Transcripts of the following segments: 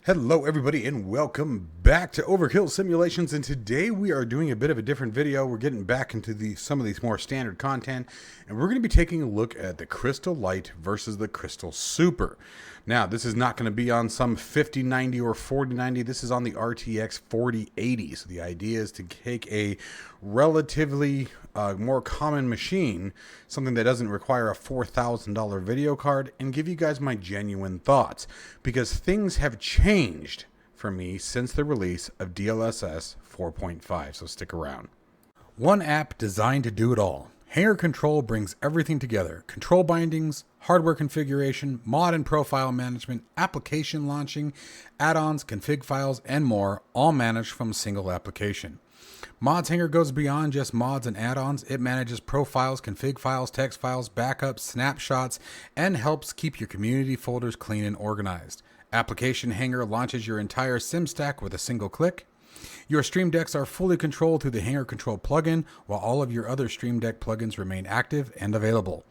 Hello everybody and welcome back to Overkill Simulations, and today we are doing a bit of a different video. We're getting back into some of these more standard content, and we're going to be taking a look at the Crystal Lite versus the Crystal Super. Now, this is not going to be on some 5090 or 4090. This is on the RTX 4080. So the idea is to take a relatively more common machine, something that doesn't require a $4,000 video card, and give you guys my genuine thoughts, because things have changed for me since the release of DLSS 4.5, so stick around. One app designed to do it all. Hanger Control brings everything together: control bindings, hardware configuration, mod and profile management, application launching, add-ons, config files, and more, all managed from a single application. Mods Hanger goes beyond just mods and add-ons. It manages profiles, config files, text files, backups, snapshots, and helps keep your community folders clean and organized. Application Hanger launches your entire sim stack with a single click. Your Stream Decks are fully controlled through the Hanger Control plugin, while all of your other Stream Deck plugins remain active and available.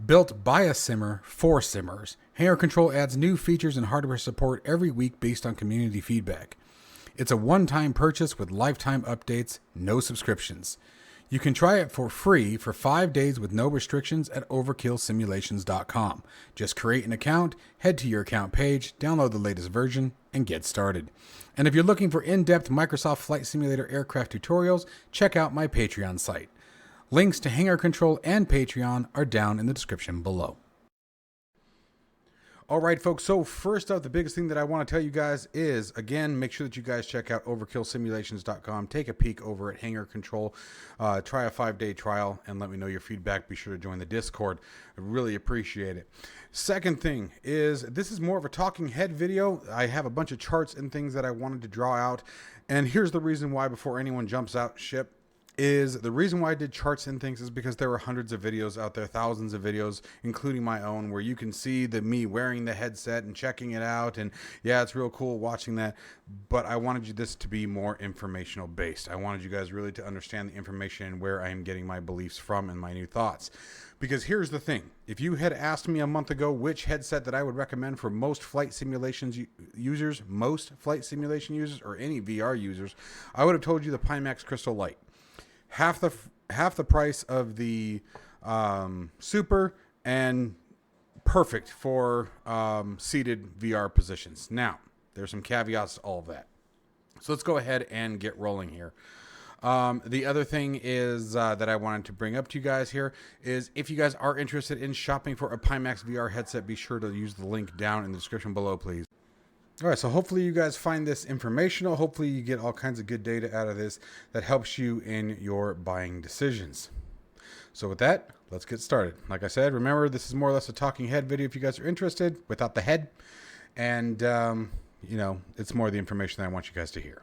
Built by a simmer for simmers, Hanger Control adds new features and hardware support every week based on community feedback. It's a one-time purchase with lifetime updates, no subscriptions. You can try it for free for 5 days with no restrictions at overkillsimulations.com. Just create an account, head to your account page, download the latest version, and get started. And if you're looking for in-depth Microsoft Flight Simulator aircraft tutorials, check out my Patreon site. Links to Hanger Control and Patreon are down in the description below. All right, folks, so first up, the biggest thing that I want to tell you guys is, again, make sure that you guys check out overkillsimulations.com. Take a peek over at Hanger Control. Try a 5-day trial and let me know your feedback. Be sure to join the Discord. I really appreciate it. Second thing is, this is more of a talking head video. I have a bunch of charts and things that I wanted to draw out. And here's the reason why, before anyone jumps out ship. The reason why I did charts and things is because there were hundreds of videos out there, thousands of videos, including my own, where you can see me wearing the headset and checking it out, and yeah, it's real cool watching that. But I wanted this to be more informational based. I wanted you guys really to understand the information and where I am getting my beliefs from and my new thoughts. Because here's the thing: if you had asked me a month ago which headset that I would recommend for most flight simulation users, or any VR users, I would have told you the Pimax Crystal Lite. Half the price of the Super, and perfect for seated VR positions. Now, there's some caveats to all of that. So let's go ahead and get rolling here. The other thing is that I wanted to bring up to you guys here is, if you guys are interested in shopping for a Pimax VR headset, be sure to use the link down in the description below, please. All right, so hopefully you guys find this informational. Hopefully you get all kinds of good data out of this that helps you in your buying decisions. So with that, let's get started. Like I said, remember, this is more or less a talking head video if you guys are interested, without the head. And, it's more the information that I want you guys to hear.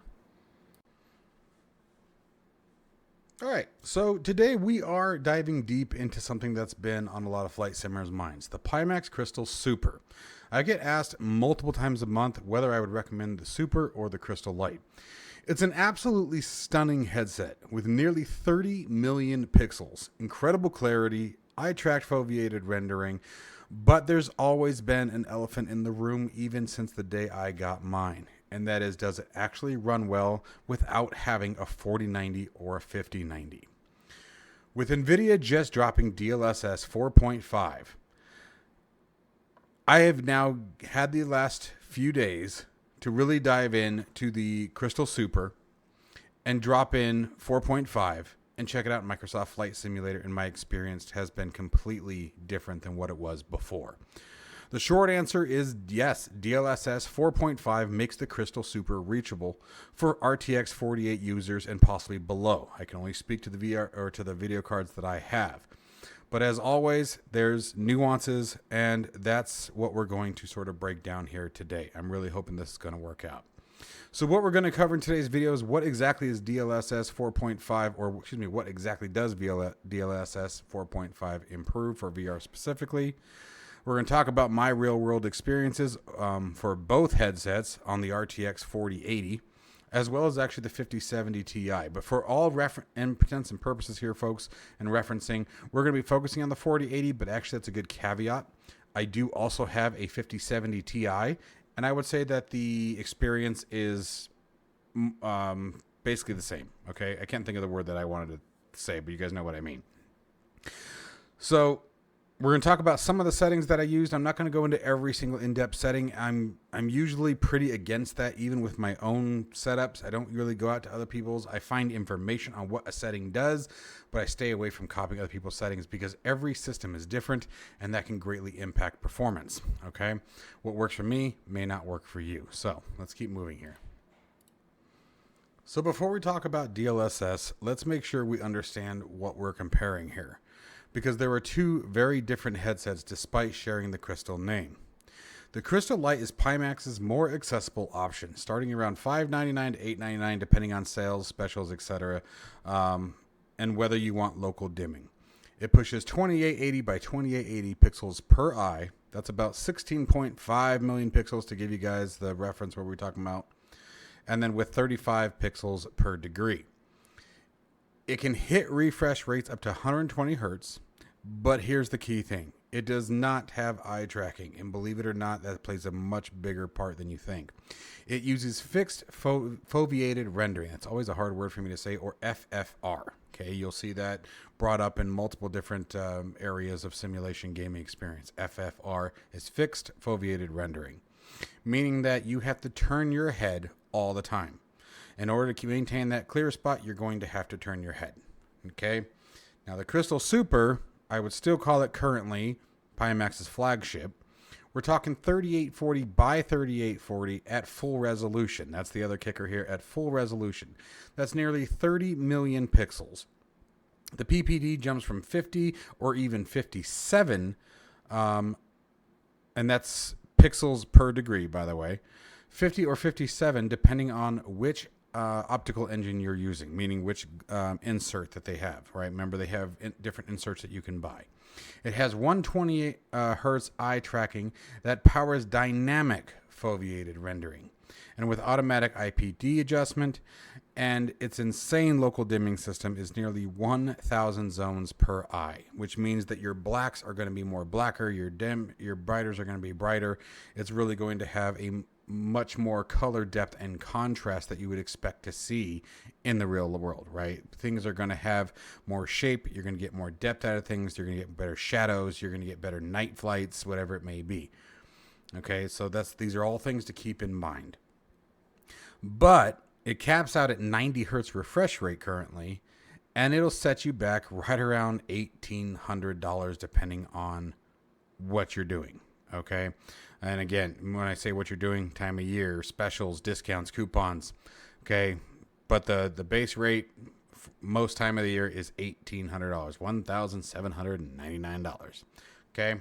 All right, so today we are diving deep into something that's been on a lot of flight simmers' minds, the Pimax Crystal Super. I get asked multiple times a month whether I would recommend the Super or the Crystal Lite. It's an absolutely stunning headset with nearly 30 million pixels, incredible clarity, eye-tracked foveated rendering, but there's always been an elephant in the room even since the day I got mine. And that is, does it actually run well without having a 4090 or a 5090? With NVIDIA just dropping DLSS 4.5, I have now had the last few days to really dive in to the Crystal Super and drop in 4.5 and check it out in Microsoft Flight Simulator, and my experience has been completely different than what it was before. The short answer is yes, DLSS 4.5 makes the Crystal Super reachable for RTX 48 users and possibly below. I can only speak to the VR or to the video cards that I have. But as always, there's nuances, and that's what we're going to sort of break down here today. I'm really hoping this is going to work out. So what we're going to cover in today's video is what exactly is DLSS 4.5, or excuse me, what exactly does DLSS 4.5 improve for VR specifically? We're going to talk about my real-world experiences for both headsets on the RTX 4080, as well as actually the 5070 Ti. But for all intents and purposes here, folks, and referencing, we're going to be focusing on the 4080, but actually that's a good caveat. I do also have a 5070 Ti, and and I would say that the experience is basically the same. Okay, I can't think of the word that I wanted to say, but you guys know what I mean. So we're going to talk about some of the settings that I used. I'm not going to go into every single in-depth setting. I'm usually pretty against that, even with my own setups. I don't really go out to other people's. I find information on what a setting does, but I stay away from copying other people's settings because every system is different, and that can greatly impact performance. Okay, what works for me may not work for you. So let's keep moving here. So before we talk about DLSS, let's make sure we understand what we're comparing here, because there are two very different headsets despite sharing the Crystal name. The Crystal Lite is Pimax's more accessible option, starting around $599 to $899 depending on sales, specials, etc., and whether you want local dimming. It pushes 2880 by 2880 pixels per eye. That's about 16.5 million pixels to give you guys the reference what we're talking about. And then with 35 pixels per degree. It can hit refresh rates up to 120 hertz, but here's the key thing. It does not have eye tracking, and believe it or not, that plays a much bigger part than you think. It uses fixed foveated rendering. That's always a hard word for me to say, or FFR. Okay, you'll see that brought up in multiple different areas of simulation gaming experience. FFR is fixed foveated rendering, meaning that you have to turn your head all the time. In order to maintain that clear spot, you're going to have to turn your head. Okay. Now the Crystal Super, I would still call it currently Pimax's flagship. We're talking 3840 by 3840 at full resolution. That's the other kicker here, at full resolution. That's nearly 30 million pixels. The PPD jumps from 50 or even 57, and that's pixels per degree, by the way. 50 or 57 depending on which optical engine you're using, meaning which insert that they have, right? Remember, they have different inserts that you can buy. It has 128 hertz eye tracking that powers dynamic foveated rendering, and with automatic IPD adjustment, and its insane local dimming system is nearly 1,000 zones per eye, which means that your blacks are going to be more blacker, your brighters are going to be brighter. It's really going to have a much more color depth and contrast that you would expect to see in the real world, right? Things are going to have more shape. You're going to get more depth out of things. You're going to get better shadows. You're going to get better night flights, whatever it may be. Okay, so these are all things to keep in mind. But it caps out at 90 hertz refresh rate currently, and it'll set you back right around $1,800 depending on what you're doing. Okay. And again, when I say what you're doing, time of year, specials, discounts, coupons. Okay. But the base rate most time of the year is $1,800, $1,799. Okay.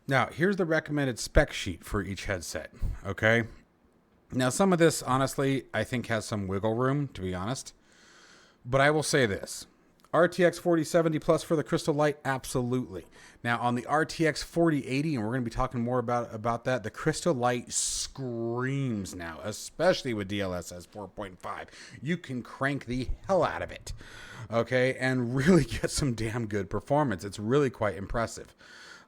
Now, here's the recommended spec sheet for each headset. Okay. Now, some of this, honestly, I think has some wiggle room, to be honest. But I will say this. RTX 4070 Plus for the Crystal Lite, absolutely. Now, on the RTX 4080, and we're going to be talking more about that, the Crystal Lite screams now, especially with DLSS 4.5. You can crank the hell out of it, okay, and really get some damn good performance. It's really quite impressive,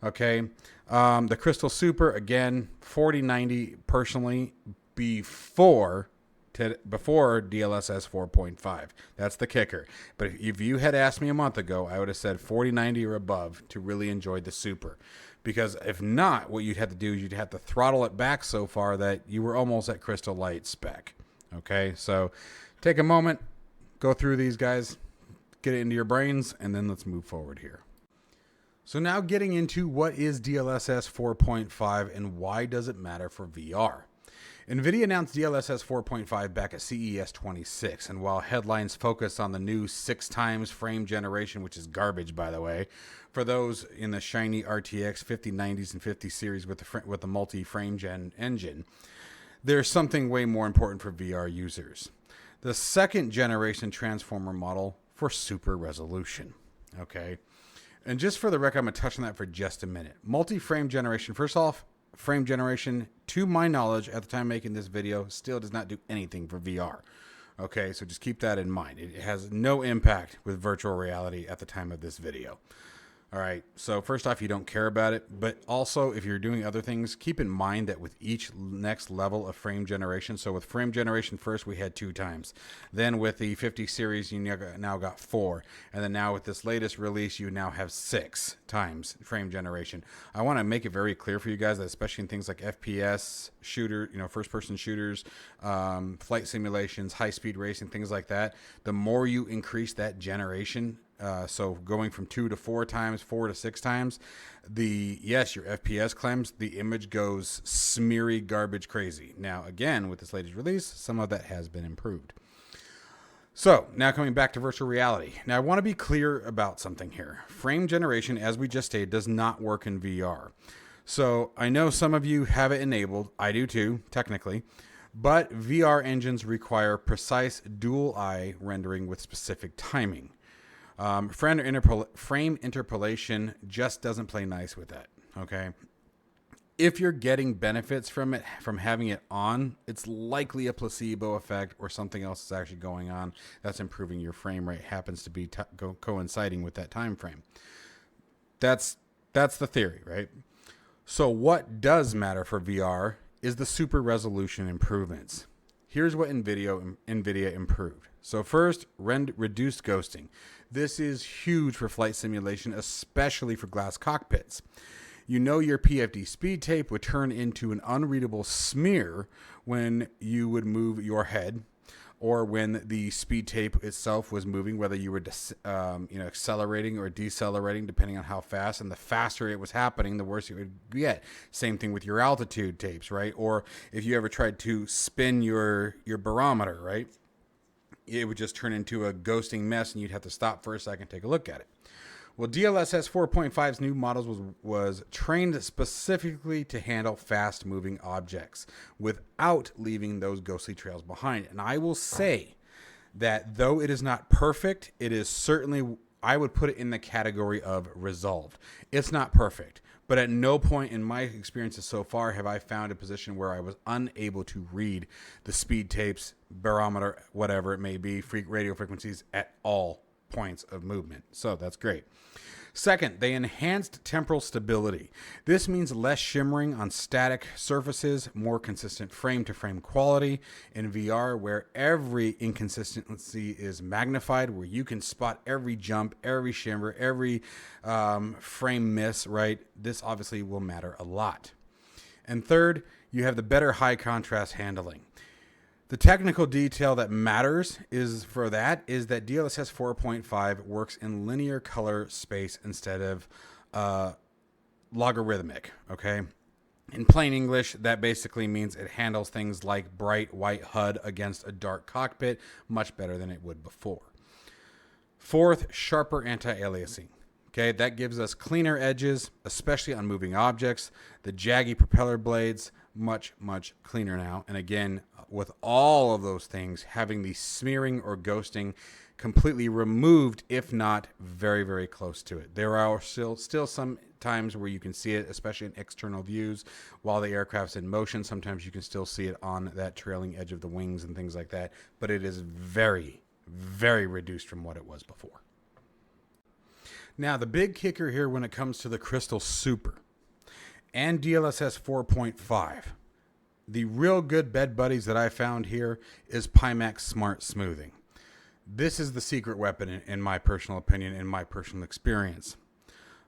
okay. The Crystal Super, again, 4090, personally, before DLSS 4.5. That's the kicker. But if you had asked me a month ago, I would have said 4090 or above to really enjoy the Super. Because if not, what you'd have to do is you'd have to throttle it back so far that you were almost at Crystal Lite spec. Okay, so take a moment, go through these guys, get it into your brains, and then let's move forward here. So now getting into what is DLSS 4.5 and why does it matter for VR? NVIDIA announced DLSS 4.5 back at CES 26, and while headlines focus on the new 6 times frame generation, which is garbage, by the way, for those in the shiny RTX 5090s and 50 series with the multi-frame gen engine, there's something way more important for VR users. The second generation transformer model for super resolution. Okay, and just for the record, I'm going to touch on that for just a minute. Multi-frame generation, first off, frame generation, to my knowledge, at the time making this video, still does not do anything for VR. Okay, so just keep that in mind. It has no impact with virtual reality at the time of this video. All right. So first off, you don't care about it, but also if you're doing other things, keep in mind that with each next level of frame generation, so with frame generation first, we had 2 times. Then with the 50 series, you now got 4. And then now with this latest release, you now have 6 times frame generation. I want to make it very clear for you guys that especially in things like FPS, shooter, first-person shooters, flight simulations, high-speed racing, things like that, the more you increase that generation, so going from 2 to 4 times, 4 to 6 times, your FPS climbs, the image goes smeary garbage crazy. Now, again, with this latest release, some of that has been improved. So now coming back to virtual reality. Now I want to be clear about something here. Frame generation, as we just stated, does not work in VR. So I know some of you have it enabled. I do too, technically. But VR engines require precise dual eye rendering with specific timing. Frame interpolation just doesn't play nice with that, okay? If you're getting benefits from it, from having it on, it's likely a placebo effect or something else is actually going on that's improving your frame rate, happens to be coinciding with that time frame. That's the theory, right? So what does matter for VR is the super resolution improvements. Here's what NVIDIA improved. So first, reduced ghosting. This is huge for flight simulation, especially for glass cockpits. Your PFD speed tape would turn into an unreadable smear when you would move your head, or when the speed tape itself was moving, whether you were accelerating or decelerating, depending on how fast. And the faster it was happening, the worse it would get. Same thing with your altitude tapes, right? Or if you ever tried to spin your barometer, right? It would just turn into a ghosting mess, and you'd have to stop for a second, take a look at it. Well, DLSS 4.5's new models was trained specifically to handle fast-moving objects without leaving those ghostly trails behind. And I will say that though it is not perfect, it is certainly, I would put it in the category of resolved. It's not perfect, but at no point in my experiences so far have I found a position where I was unable to read the speed tapes, barometer, whatever it may be, radio frequencies at all points of movement. So that's great. Second, they enhanced temporal stability. This means less shimmering on static surfaces, more consistent frame-to-frame quality in VR, where every inconsistency is magnified, where you can spot every jump, every shimmer, every frame miss, right? This obviously will matter a lot. And third, you have the better high contrast handling. The technical detail that matters is that DLSS 4.5 works in linear color space instead of logarithmic, okay? In plain English, that basically means it handles things like bright white HUD against a dark cockpit much better than it would before. Fourth, sharper anti-aliasing. Okay, that gives us cleaner edges, especially on moving objects. The jaggy propeller blades, much, much cleaner now. And again, with all of those things, having the smearing or ghosting completely removed, if not very, very close to it. There are still some times where you can see it, especially in external views, while the aircraft's in motion. Sometimes you can still see it on that trailing edge of the wings and things like that. But it is very, very reduced from what it was before. Now, the big kicker here when it comes to the Crystal Super and DLSS 4.5, the real good bed buddies that I found here is Pimax Smart Smoothing. This is the secret weapon in my personal opinion, in my personal experience.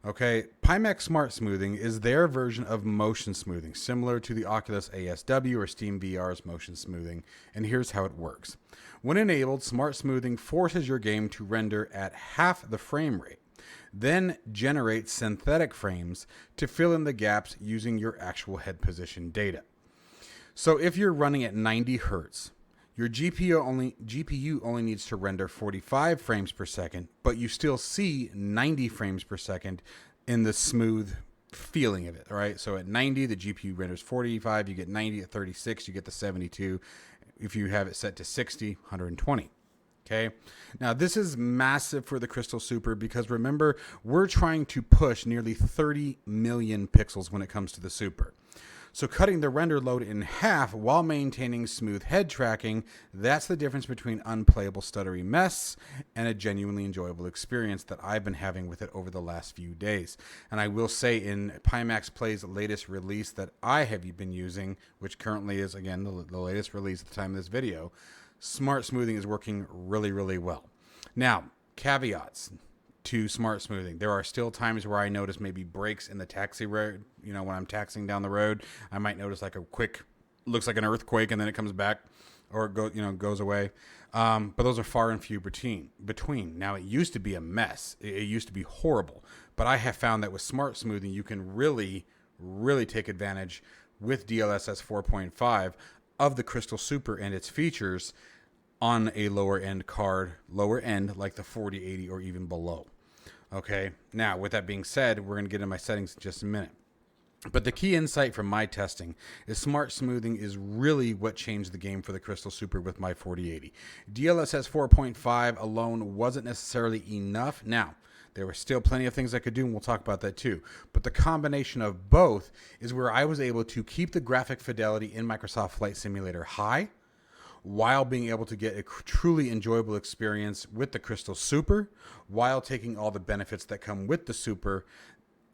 Okay, Pimax Smart Smoothing is their version of motion smoothing, similar to the Oculus ASW or Steam VR's motion smoothing, and here's how it works. When enabled, Smart Smoothing forces your game to render at half the frame rate, then generate synthetic frames to fill in the gaps using your actual head position data. So if you're running at 90 hertz, your GPU only needs to render 45 frames per second, but you still see 90 frames per second in the smooth feeling of it, all right? So at 90, the GPU renders 45, you get 90 at 36, you get the 72. If you have it set to 60, 120. Okay, now this is massive for the Crystal Super because remember, we're trying to push nearly 30 million pixels when it comes to the Super. So cutting the render load in half while maintaining smooth head tracking, that's the difference between unplayable stuttery mess and a genuinely enjoyable experience that I've been having with it over the last few days. And I will say in Pimax Play's latest release that I have been using, which currently is, again, the latest release at the time of this video, smart smoothing is working really, really well. Now, caveats to smart smoothing. There are still times where I notice maybe breaks in the taxi road. You know, when I'm taxiing down the road, I might notice like a quick, looks like an earthquake, and then it comes back, or it goes away. But those are far and few between. Now, it used to be a mess. It used to be horrible. But I have found that with smart smoothing, you can really, really take advantage with DLSS 4.5 of the Crystal Super and its features on a lower end card, like the 4080 or even below. Okay, now with that being said, we're going to get into my settings in just a minute. But the key insight from my testing is smart smoothing is really what changed the game for the Crystal Super with my 4080. DLSS 4.5 alone wasn't necessarily enough. Now, there were still plenty of things I could do, and we'll talk about that too. But the combination of both is where I was able to keep the graphic fidelity in Microsoft Flight Simulator high, while being able to get a truly enjoyable experience with the Crystal Super, while taking all the benefits that come with the Super,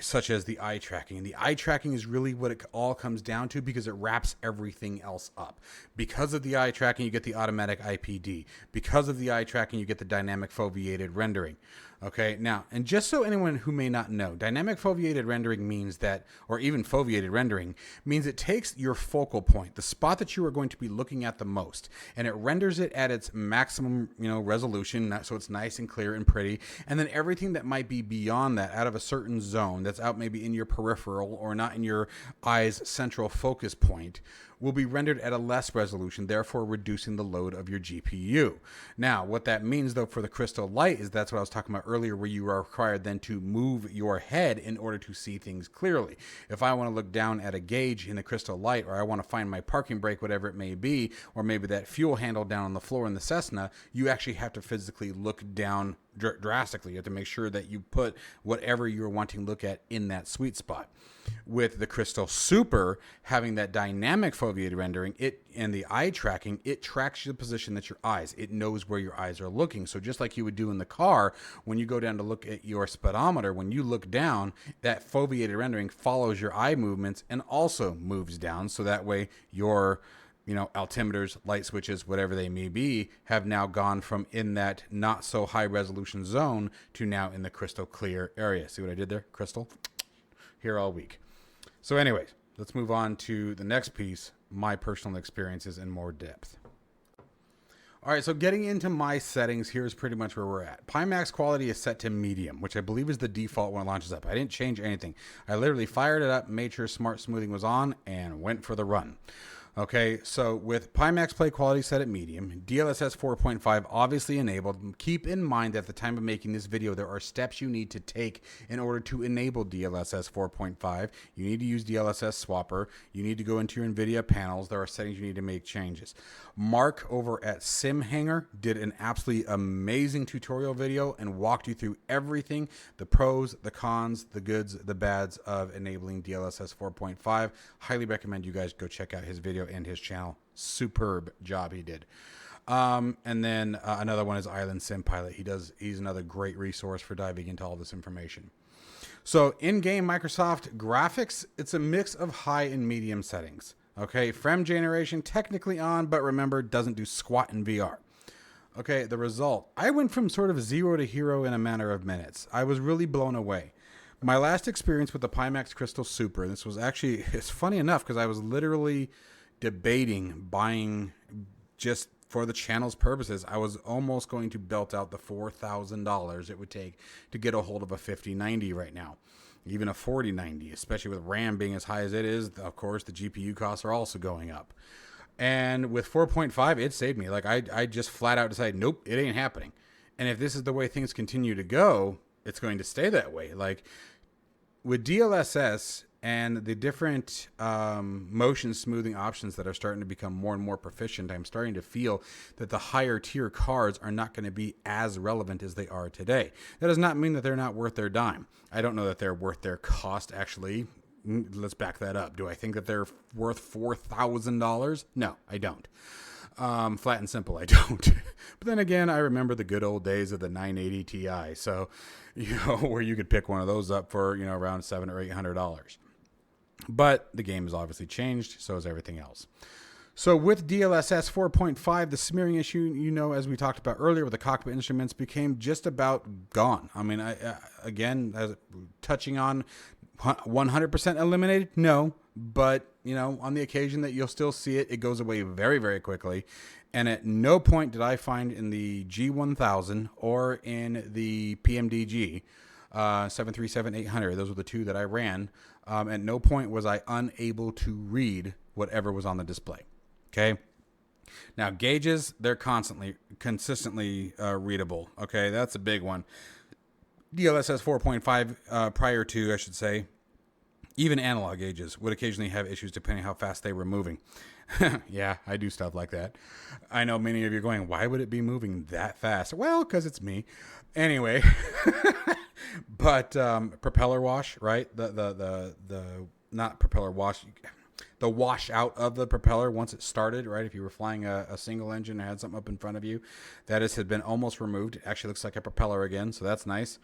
such as the eye tracking. And the eye tracking is really what it all comes down to, because it wraps everything else up. Because of the eye tracking, you get the automatic IPD. Because of the eye tracking, you get the dynamic foveated rendering. Okay, now, and just so anyone who may not know, dynamic foveated rendering means that, or even foveated rendering, means it takes your focal point, the spot that you are going to be looking at the most, and it renders it at its maximum, resolution, so it's nice and clear and pretty, and then everything that might be beyond that, out of a certain zone, that's out maybe in your peripheral or not in your eye's central focus point, will be rendered at a less resolution, therefore reducing the load of your GPU. Now, what that means, though, for the Crystal Light is that's what I was talking about earlier, where you are required then to move your head in order to see things clearly. If I want to look down at a gauge in the Crystal Light, or I want to find my parking brake, whatever it may be, or maybe that fuel handle down on the floor in the Cessna, you actually have to physically look down drastically. You have to make sure that you put whatever you're wanting to look at in that sweet spot. With the Crystal Super having that dynamic foveated rendering, and the eye tracking, it tracks the position that your eyes. It knows where your eyes are looking. So just like you would do in the car, when you go down to look at your speedometer, when you look down, that foveated rendering follows your eye movements and also moves down. So that way your altimeters, light switches, whatever they may be, have now gone from in that not so high resolution zone to now in the crystal clear area. See what I did there? Crystal here all week. So anyways, let's move on to the next piece, my personal experiences in more depth. All right, so getting into my settings, here's pretty much where we're at. Pimax quality is set to medium, which I believe is the default when it launches up. I didn't change anything. I literally fired it up, made sure smart smoothing was on, and went for the run. Okay, so with Pimax Play quality set at medium, DLSS 4.5 obviously enabled. Keep in mind that at the time of making this video, there are steps you need to take in order to enable DLSS 4.5. You need to use DLSS Swapper. You need to go into your NVIDIA panels. There are settings you need to make changes. Mark over at SimHanger did an absolutely amazing tutorial video and walked you through everything, the pros, the cons, the goods, the bads of enabling DLSS 4.5. Highly recommend you guys go check out his video and his channel. Superb job he did. And then another one is Island Sim Pilot. He's another great resource for diving into all this information. So in-game Microsoft graphics, it's a mix of high and medium settings. Okay, frame generation technically on, but remember, doesn't do squat in VR. Okay, the result. I went from sort of 0 to hero in a matter of minutes. I was really blown away. My last experience with the Pimax Crystal Super, and this was actually, it's funny enough because I was literally debating buying just for the channel's purposes. I was almost going to belt out the $4,000 it would take to get a hold of a 5090 right now. Even a 4090, especially with RAM being as high as it is. Of course, the GPU costs are also going up. And with 4.5, it saved me. Like I just flat out decided, nope, it ain't happening. And if this is the way things continue to go, it's going to stay that way. Like with DLSS and the different motion smoothing options that are starting to become more and more proficient, I'm starting to feel that the higher tier cards are not going to be as relevant as they are today. That does not mean that they're not worth their dime. I don't know that they're worth their cost, actually. let's back that up. Do I think that they're worth $4,000? No, I don't. Flat and simple, I don't. But then again, I remember the good old days of the 980 Ti. So, where you could pick one of those up for, around $700 or $800. But the game has obviously changed. So has everything else. So with DLSS 4.5, the smearing issue, as we talked about earlier with the cockpit instruments, became just about gone. I mean, again, touching on 100% eliminated? No. But, on the occasion that you'll still see it, it goes away very, very quickly. And at no point did I find in the G1000 or in the PMDG 737-800, those were the two that I ran, at no point was I unable to read whatever was on the display. Okay. Now gauges, they're consistently readable. Okay. That's a big one. DLSS 4.5, prior to, I should say, even analog gauges would occasionally have issues depending how fast they were moving. Yeah, I do stuff like that. I know many of you are going, why would it be moving that fast? Well, because it's me. Anyway, but propeller wash, right? The not propeller wash, the wash out of the propeller once it started, right? If you were flying a single engine and had something up in front of you, that had been almost removed. It actually looks like a propeller again, so that's nice.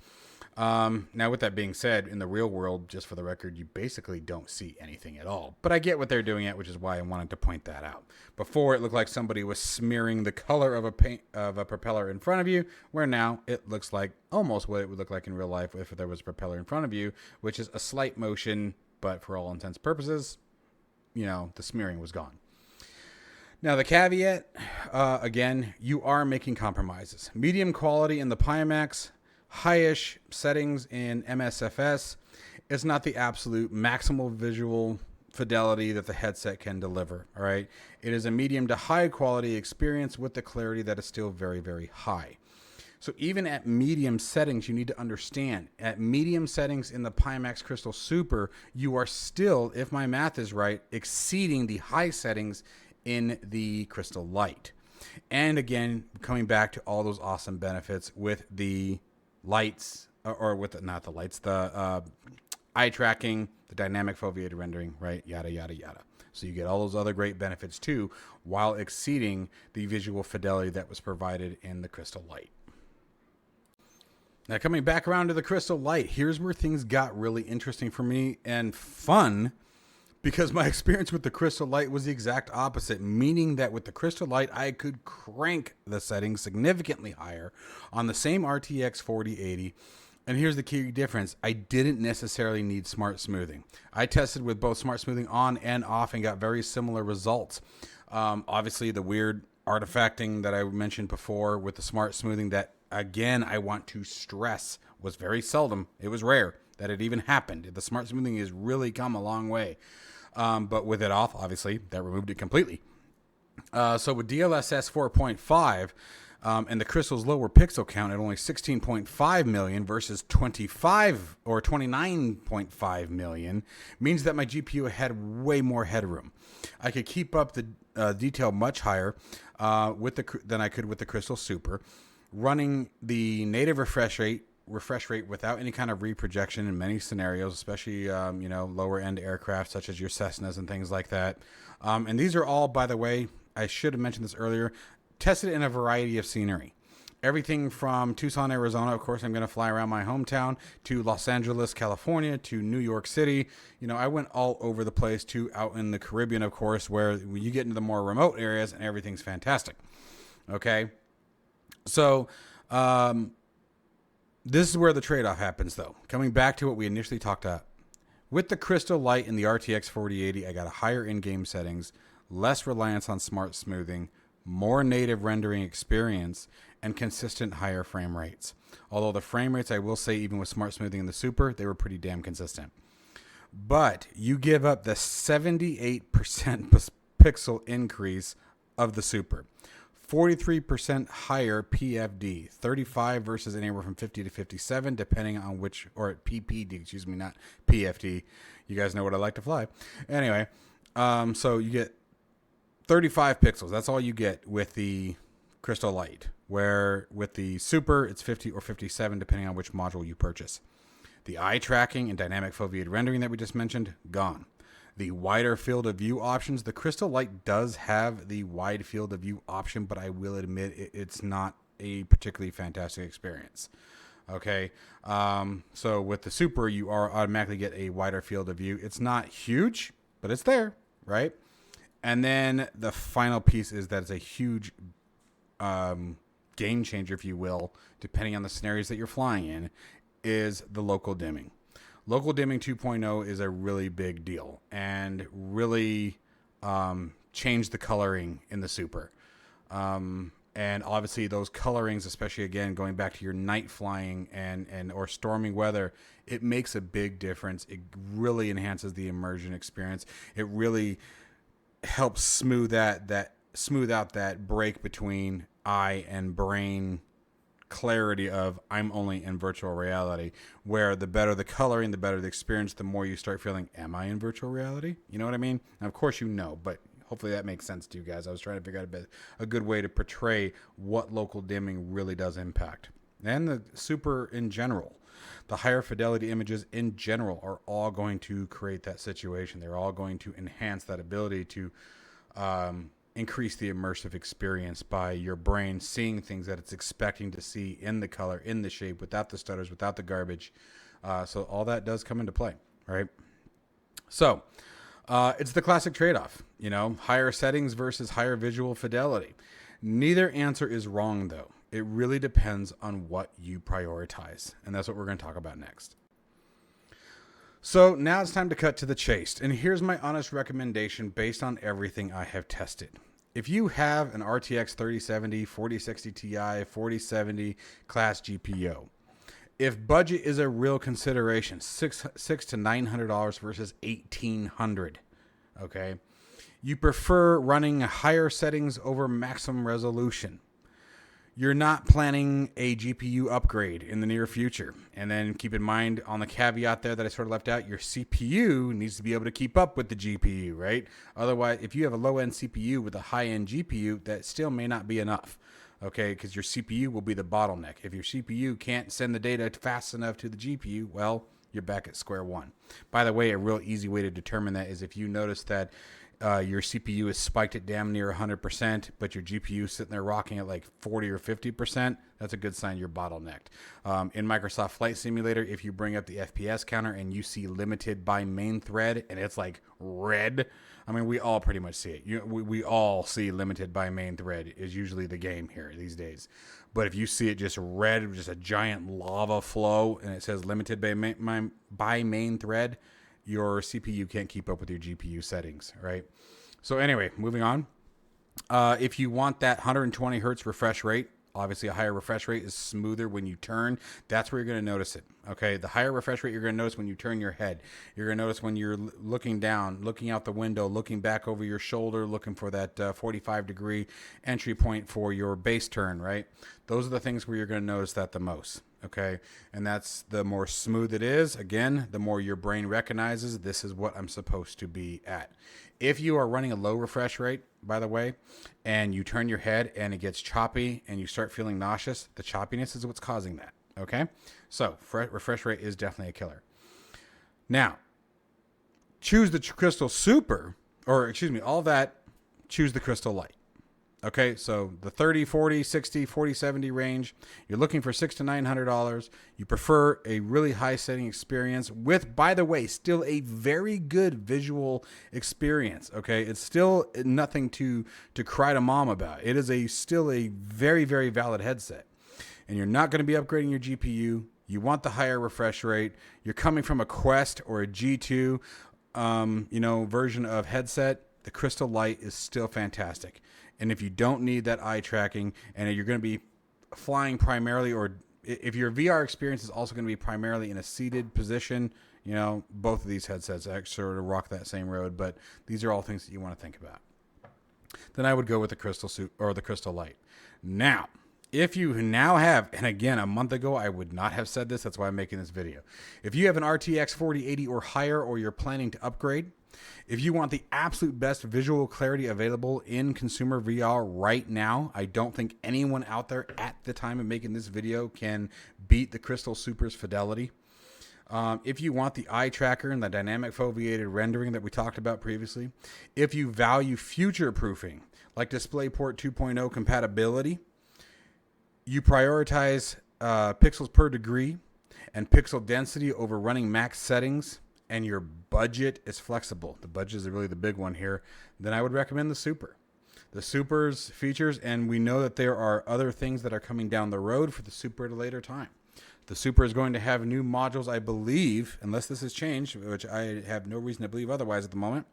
Now, with that being said, in the real world, just for the record, you basically don't see anything at all. But I get what they're doing it, which is why I wanted to point that out. Before, it looked like somebody was smearing the color of a propeller in front of you, where now it looks like almost what it would look like in real life if there was a propeller in front of you, which is a slight motion, but for all intents and purposes, the smearing was gone. Now, the caveat, again, you are making compromises. Medium quality in the Pimax, high-ish settings in Msfs is not the absolute maximal visual fidelity that the headset can deliver. All right. It is a medium to high quality experience with the clarity that is still very, very high. So even at medium settings, you need to understand at medium settings in the Pimax Crystal Super, you are still, if my math is right, exceeding the high settings in the Crystal Lite. And again, coming back to all those awesome benefits with the lights, or with the eye tracking, the dynamic foveated rendering, right? Yada, yada, yada. So you get all those other great benefits too, while exceeding the visual fidelity that was provided in the Crystal Lite. Now, coming back around to the Crystal Lite, here's where things got really interesting for me and fun, because my experience with the Crystal Lite was the exact opposite, meaning that with the Crystal Lite, I could crank the settings significantly higher on the same RTX 4080. And here's the key difference. I didn't necessarily need smart smoothing. I tested with both smart smoothing on and off and got very similar results. Obviously, the weird artifacting that I mentioned before with the smart smoothing that, again, I want to stress was very seldom. It was rare that it even happened. The smart smoothing has really come a long way. But with it off, obviously, that removed it completely. So with DLSS 4.5 and the Crystal's lower pixel count at only 16.5 million versus 25 or 29.5 million means that my GPU had way more headroom. I could keep up the detail much higher than I could with the Crystal Super, running the native refresh rate without any kind of reprojection in many scenarios, especially, lower end aircraft such as your Cessnas and things like that. And these are all, by the way, I should have mentioned this earlier, tested in a variety of scenery. Everything from Tucson, Arizona, of course, I'm going to fly around my hometown, to Los Angeles, California, to New York City. I went all over the place, to out in the Caribbean, of course, where you get into the more remote areas and everything's fantastic. Okay. So, this is where the trade-off happens, though. Coming back to what we initially talked about. With the Crystal Lite and the RTX 4080, I got a higher in-game settings, less reliance on smart smoothing, more native rendering experience, and consistent higher frame rates. Although the frame rates, I will say, even with smart smoothing in the Super, they were pretty damn consistent. But you give up the 78% pixel increase of the Super. 43% higher PFD, 35 versus anywhere from 50 to 57, depending on which, or PPD, not PFD. You guys know what I like to fly. Anyway, so you get 35 pixels. That's all you get with the Crystal Lite, where with the Super, it's 50 or 57, depending on which module you purchase. The eye tracking and dynamic foveated rendering that we just mentioned, gone. The wider field of view options, the Crystal Light does have the wide field of view option, but I will admit it's not a particularly fantastic experience. Okay, so with the Super, you are automatically get a wider field of view. It's not huge, but it's there, right? And then the final piece is that it's a huge game changer, if you will, depending on the scenarios that you're flying in, is the local dimming. Local dimming 2.0 is a really big deal and really changed the coloring in the Super. And obviously those colorings, especially again, going back to your night flying and or stormy weather, it makes a big difference. It really enhances the immersion experience. It really helps smooth out that break between eye and brain clarity of I'm only in virtual reality, where the better the coloring, the better the experience, the more you start feeling, am I in virtual reality? You know what I mean? And of course you know, but hopefully that makes sense to you guys. I was trying to figure out a good way to portray what local dimming really does impact. And the Super in general, the higher fidelity images in general are all going to create that situation. They're all going to enhance that ability to increase the immersive experience by your brain seeing things that it's expecting to see in the color, in the shape, without the stutters, without the garbage. So all that does come into play, right? So it's the classic trade-off, you know, higher settings versus higher visual fidelity. Neither answer is wrong, though. It really depends on what you prioritize, and that's what we're going to talk about next. So now it's time to cut to the chase, and here's my honest recommendation based on everything I have tested. If you have an RTX 3070, 4060 Ti, 4070 class GPU, if budget is a real consideration, $600 to $900 versus $1,800, okay? You prefer running higher settings over maximum resolution. You're not planning a GPU upgrade in the near future. And then keep in mind on the caveat there that I sort of left out, your CPU needs to be able to keep up with the GPU, right? Otherwise, if you have a low-end CPU with a high-end GPU, that still may not be enough. Okay, because your CPU will be the bottleneck. If your CPU can't send the data fast enough to the GPU, well, you're back at square one. By the way, a real easy way to determine that is if you notice that your CPU is spiked at damn near 100%, but your GPU is sitting there rocking at like 40 or 50%, that's a good sign you're bottlenecked. In Microsoft Flight Simulator, if you bring up the FPS counter and you see limited by main thread and it's like red, I mean, we all pretty much see it. We all see limited by main thread is usually the game here these days. But if you see it just red, just a giant lava flow, and it says limited by main thread, your CPU can't keep up with your GPU settings, right? So anyway, moving on. If you want that 120 hertz refresh rate, obviously a higher refresh rate is smoother when you turn. That's where you're going to notice it, okay? The higher refresh rate you're going to notice when you turn your head. You're going to notice when you're looking down, looking out the window, looking back over your shoulder, looking for that 45-degree entry point for your base turn, right? Those are the things where you're going to notice that the most, okay? And that's the more smooth it is. Again, the more your brain recognizes this is what I'm supposed to be at. If you are running a low refresh rate, by the way, and you turn your head and it gets choppy and you start feeling nauseous, the choppiness is what's causing that, okay? So refresh rate is definitely a killer. Now, choose the Crystal Super, or excuse me, all that, choose the Crystal Light. Okay, so the 30, 40, 60, 40, 70 range, you're looking for $600 to $900. You prefer a really high setting experience with, by the way, still a very good visual experience. Okay, it's still nothing to cry to mom about. It is still a very, very valid headset. And you're not going to be upgrading your GPU. You want the higher refresh rate. You're coming from a Quest or a G2, version of headset. The Crystal Light is still fantastic. And if you don't need that eye tracking and you're going to be flying primarily, or if your VR experience is also going to be primarily in a seated position, both of these headsets sort of rock that same road, but these are all things that you want to think about. Then I would go with the Crystal Suit or the Crystal Light. Now, if you now have, and again, a month ago, I would not have said this. That's why I'm making this video. If you have an RTX 4080 or higher, or you're planning to upgrade, if you want the absolute best visual clarity available in consumer VR right now, I don't think anyone out there at the time of making this video can beat the Crystal Super's fidelity. If you want the eye tracker and the dynamic foveated rendering that we talked about previously, if you value future proofing like DisplayPort 2.0 compatibility, you prioritize pixels per degree and pixel density over running max settings, and your budget is flexible. The budget is really the big one here. Then I would recommend the Super. The Super's features, and we know that there are other things that are coming down the road for the Super at a later time. The Super is going to have new modules, I believe, unless this has changed, which I have no reason to believe otherwise at the moment.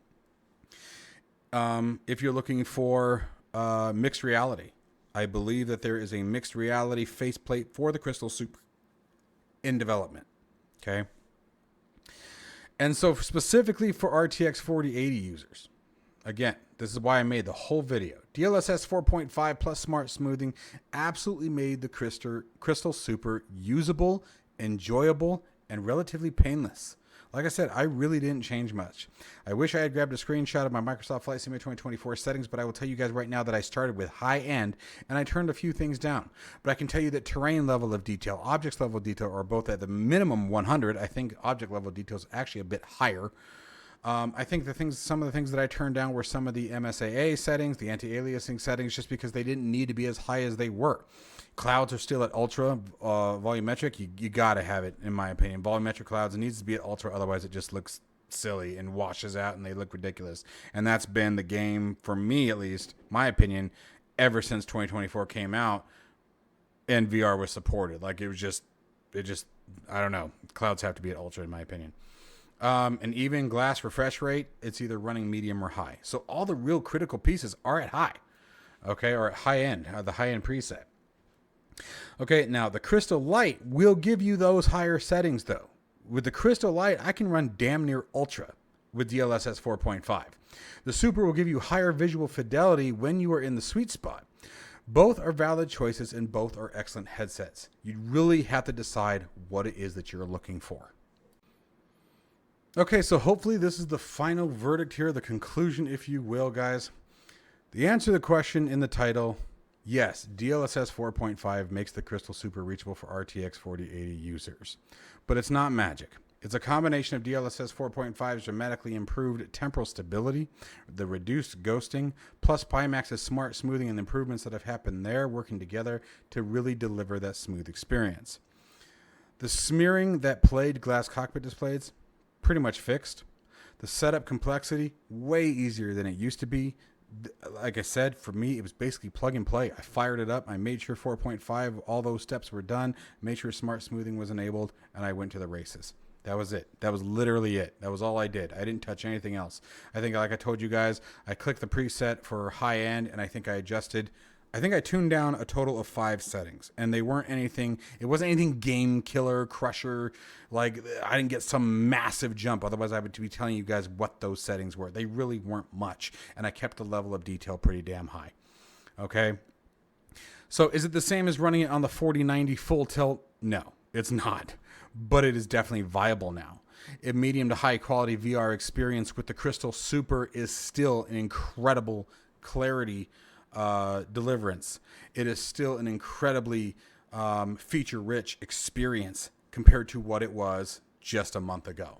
If you're looking for mixed reality, I believe that there is a mixed reality faceplate for the Crystal Super in development. Okay. And so specifically for RTX 4080 users, again, this is why I made the whole video. DLSS 4.5 plus smart smoothing absolutely made the Crystal Super usable, enjoyable, and relatively painless. Like I said, I really didn't change much. I wish I had grabbed a screenshot of my Microsoft Flight Simulator 2024 settings, but I will tell you guys right now that I started with high end and I turned a few things down. But I can tell you that terrain level of detail, objects level of detail are both at the minimum 100. I think object level detail is actually a bit higher. I think some of the things that I turned down were some of the MSAA settings, the anti-aliasing settings, just because they didn't need to be as high as they were. Clouds are still at ultra volumetric. You got to have it, in my opinion. Volumetric clouds, it needs to be at ultra, otherwise it just looks silly and washes out and they look ridiculous. And that's been the game, for me at least, my opinion, ever since 2024 came out and VR was supported. Like it just, I don't know. Clouds have to be at ultra, in my opinion. And even glass refresh rate, it's either running medium or high. So all the real critical pieces are at high, okay, or at high end, the high end preset. Okay, now the Crystal Light will give you those higher settings though. With the Crystal Light, I can run damn near ultra with DLSS 4.5. The Super will give you higher visual fidelity when you are in the sweet spot. Both are valid choices and both are excellent headsets. You really have to decide what it is that you're looking for. Okay, so hopefully this is the final verdict here, the conclusion, if you will, guys. The answer to the question in the title, yes, DLSS 4.5 makes the Crystal Super reachable for RTX 4080 users. But it's not magic. It's a combination of DLSS 4.5's dramatically improved temporal stability, the reduced ghosting, plus Pimax's smart smoothing and improvements that have happened there working together to really deliver that smooth experience. The smearing that plagued glass cockpit displays, pretty much fixed. The setup complexity, way easier than it used to be. Like I said, for me, it was basically plug and play. I fired it up. I made sure 4.5, all those steps were done, made sure smart smoothing was enabled, and I went to the races. That was it. That was literally it. That was all I did. I didn't touch anything else. I think, like I told you guys, I clicked the preset for high end, and I think I tuned down a total of 5 settings, and they weren't anything, it wasn't anything game killer, crusher, like I didn't get some massive jump. Otherwise I would be telling you guys what those settings were. They really weren't much, and I kept the level of detail pretty damn high. Okay. So is it the same as running it on the 4090 full tilt? No, it's not, but it is definitely viable now. A medium to high quality VR experience with the Crystal Super is still an incredible clarity deliverance. It is still an incredibly feature-rich experience compared to what it was just a month ago.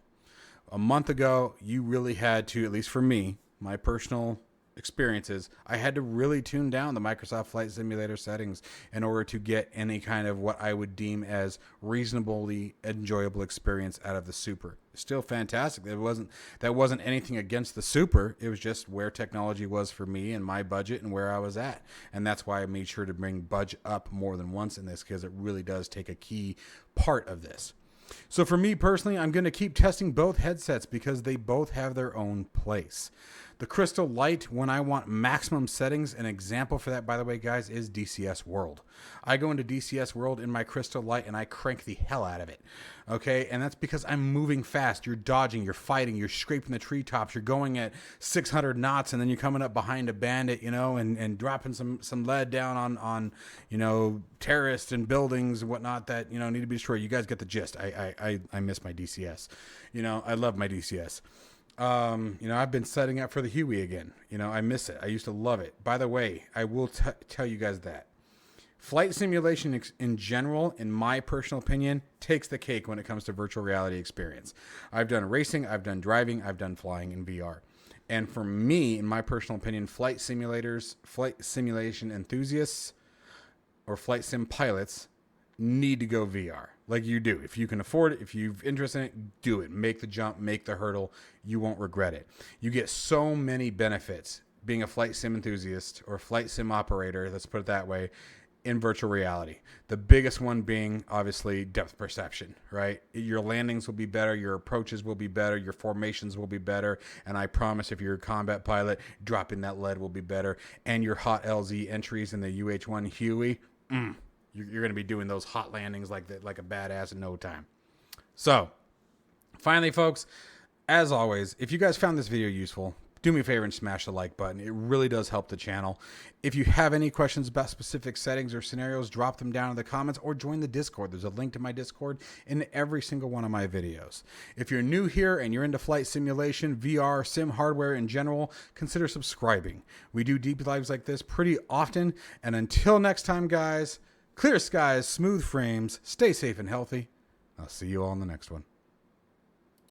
A month ago, you really had to, at least for me, my personal experiences, I had to really tune down the Microsoft Flight Simulator settings in order to get any kind of what I would deem as reasonably enjoyable experience out of the Super. Still fantastic. That wasn't anything against the Super. It was just where technology was for me and my budget and where I was at. And that's why I made sure to bring budget up more than once in this, because it really does take a key part of this. So for me personally, I'm going to keep testing both headsets because they both have their own place. The Crystal Light, when I want maximum settings, an example for that, by the way, guys, is DCS World. I go into DCS World in my Crystal Light and I crank the hell out of it. Okay, and that's because I'm moving fast. You're dodging, you're fighting, you're scraping the treetops, you're going at 600 knots, and then you're coming up behind a bandit, and dropping some lead down on terrorists and buildings and whatnot that need to be destroyed. You guys get the gist. I miss my DCS. I love my DCS. I've been setting up for the Huey again. I miss it. I used to love it. By the way, I will tell you guys that Flight simulation in general, in my personal opinion, takes the cake when it comes to virtual reality experience. I've done racing, I've done driving, I've done flying in VR. And for me, in my personal opinion, flight simulators, flight simulation enthusiasts, or flight sim pilots need to go VR. Like you do. If you can afford it, if you're interested in it, do it. Make the jump, make the hurdle. You won't regret it. You get so many benefits being a flight sim enthusiast or flight sim operator, let's put it that way, in virtual reality. The biggest one being obviously depth perception, right? Your landings will be better, your approaches will be better, your formations will be better, and I promise if you're a combat pilot, dropping that lead will be better, and your hot LZ entries in the UH-1 Huey, you're going to be doing those hot landings like a badass in no time. So, finally, folks, as always, if you guys found this video useful, do me a favor and smash the like button. It really does help the channel. If you have any questions about specific settings or scenarios, drop them down in the comments or join the Discord. There's a link to my Discord in every single one of my videos. If you're new here and you're into flight simulation, VR, sim hardware in general, consider subscribing. We do deep dives like this pretty often. And until next time, guys, clear skies, smooth frames, stay safe and healthy. I'll see you all in the next one.